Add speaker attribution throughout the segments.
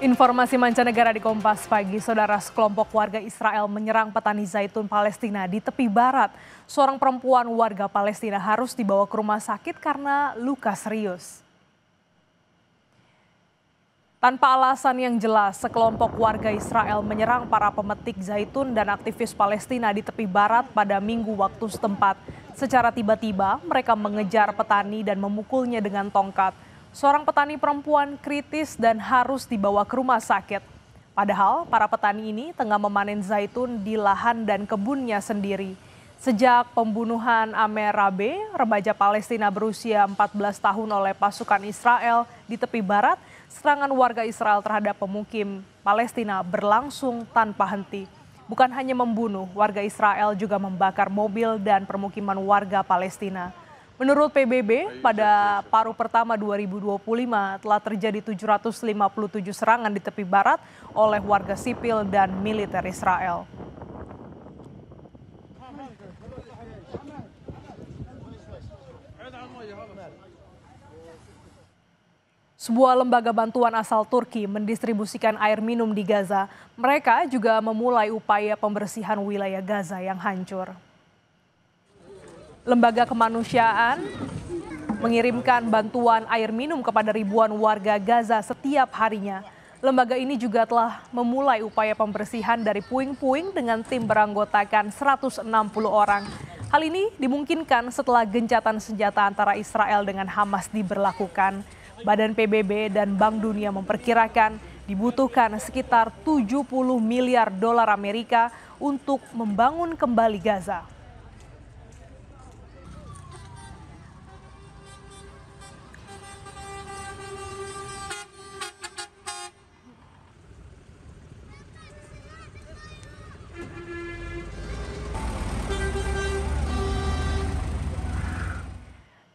Speaker 1: Informasi mancanegara di Kompas Pagi, saudara, sekelompok warga Israel menyerang petani zaitun Palestina di tepi barat. Seorang perempuan warga Palestina harus dibawa ke rumah sakit karena luka serius. Tanpa alasan yang jelas, sekelompok warga Israel menyerang para pemetik zaitun dan aktivis Palestina di tepi barat pada Minggu waktu setempat. Secara tiba-tiba, mereka mengejar petani dan memukulnya dengan tongkat. Seorang petani perempuan kritis dan harus dibawa ke rumah sakit. Padahal para petani ini tengah memanen zaitun di lahan dan kebunnya sendiri. Sejak pembunuhan Amer Rabe, remaja Palestina berusia 14 tahun oleh pasukan Israel di tepi barat, serangan warga Israel terhadap pemukim Palestina berlangsung tanpa henti. Bukan hanya membunuh, warga Israel juga membakar mobil dan permukiman warga Palestina. Menurut PBB, pada paruh pertama 2025 telah terjadi 757 serangan di tepi barat oleh warga sipil dan militer Israel. Sebuah lembaga bantuan asal Turki mendistribusikan air minum di Gaza. Mereka juga memulai upaya pembersihan wilayah Gaza yang hancur. Lembaga kemanusiaan mengirimkan bantuan air minum kepada ribuan warga Gaza setiap harinya. Lembaga ini juga telah memulai upaya pembersihan dari puing-puing dengan tim beranggotakan 160 orang. Hal ini dimungkinkan setelah gencatan senjata antara Israel dengan Hamas diberlakukan. Badan PBB dan Bank Dunia memperkirakan dibutuhkan sekitar 70 miliar dolar Amerika untuk membangun kembali Gaza.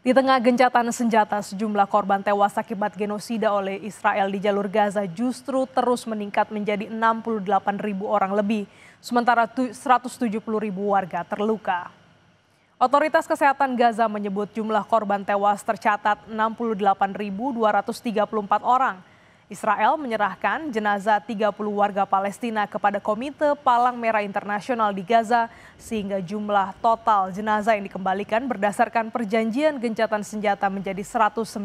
Speaker 1: Di tengah gencatan senjata, sejumlah korban tewas akibat genosida oleh Israel di jalur Gaza justru terus meningkat menjadi 68.000 orang lebih, sementara 170.000 warga terluka. Otoritas Kesehatan Gaza menyebut jumlah korban tewas tercatat 68.234 orang. Israel menyerahkan jenazah 30 warga Palestina kepada Komite Palang Merah Internasional di Gaza sehingga jumlah total jenazah yang dikembalikan berdasarkan perjanjian gencatan senjata menjadi 195.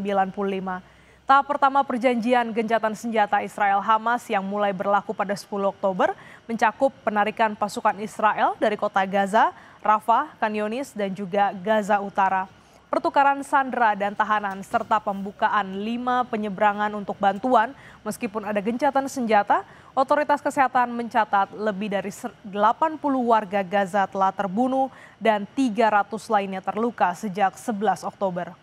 Speaker 1: Tahap pertama perjanjian gencatan senjata Israel-Hamas yang mulai berlaku pada 10 Oktober mencakup penarikan pasukan Israel dari kota Gaza, Rafah, Khan Younis, dan juga Gaza Utara. Pertukaran sandera dan tahanan serta pembukaan 5 penyeberangan untuk bantuan. Meskipun ada gencatan senjata, otoritas kesehatan mencatat lebih dari 80 warga Gaza telah terbunuh dan 300 lainnya terluka sejak 11 Oktober.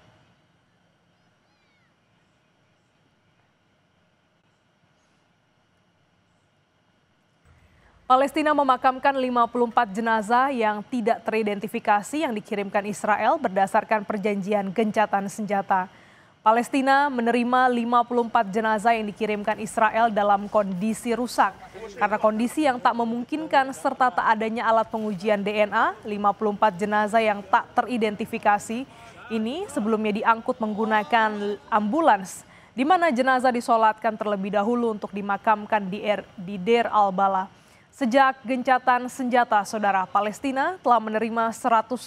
Speaker 1: Palestina memakamkan 54 jenazah yang tidak teridentifikasi yang dikirimkan Israel berdasarkan perjanjian gencatan senjata. Palestina menerima 54 jenazah yang dikirimkan Israel dalam kondisi rusak. Karena kondisi yang tak memungkinkan serta tak adanya alat pengujian DNA, 54 jenazah yang tak teridentifikasi ini sebelumnya diangkut menggunakan ambulans, di mana jenazah disolatkan terlebih dahulu untuk dimakamkan di Deir al-Balah. Sejak gencatan senjata, saudara, Palestina telah menerima 195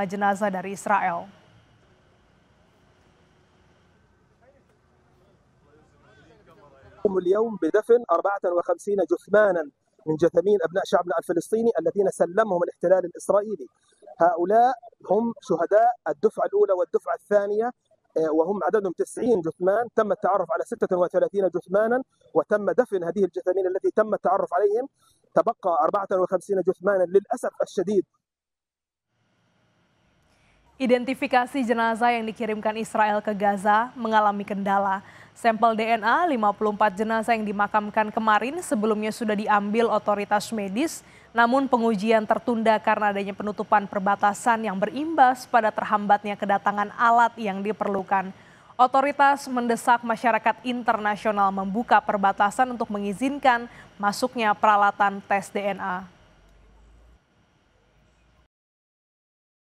Speaker 1: jenazah dari Israel.
Speaker 2: اليوم بدفن 54 جثمانا من جثمين أبناء شعبنا الفلسطيني الذين سلمهم الاحتلال الإسرائيلي. هؤلاء هم شهداء الدفعة الأولى والدفعة الثانية، وهم عددهم 90 جثمان. تم التعرف على 36 جثمانا وتم دفن هذه الجثامين التي تم التعرف عليهم. تبقى 54 جثمانا للأسف الشديد.
Speaker 1: Identifikasi jenazah yang dikirimkan Israel ke Gaza mengalami kendala. Sampel DNA 54 jenazah yang dimakamkan kemarin sebelumnya sudah diambil otoritas medis, namun pengujian tertunda karena adanya penutupan perbatasan yang berimbas pada terhambatnya kedatangan alat yang diperlukan. Otoritas mendesak masyarakat internasional membuka perbatasan untuk mengizinkan masuknya peralatan tes DNA.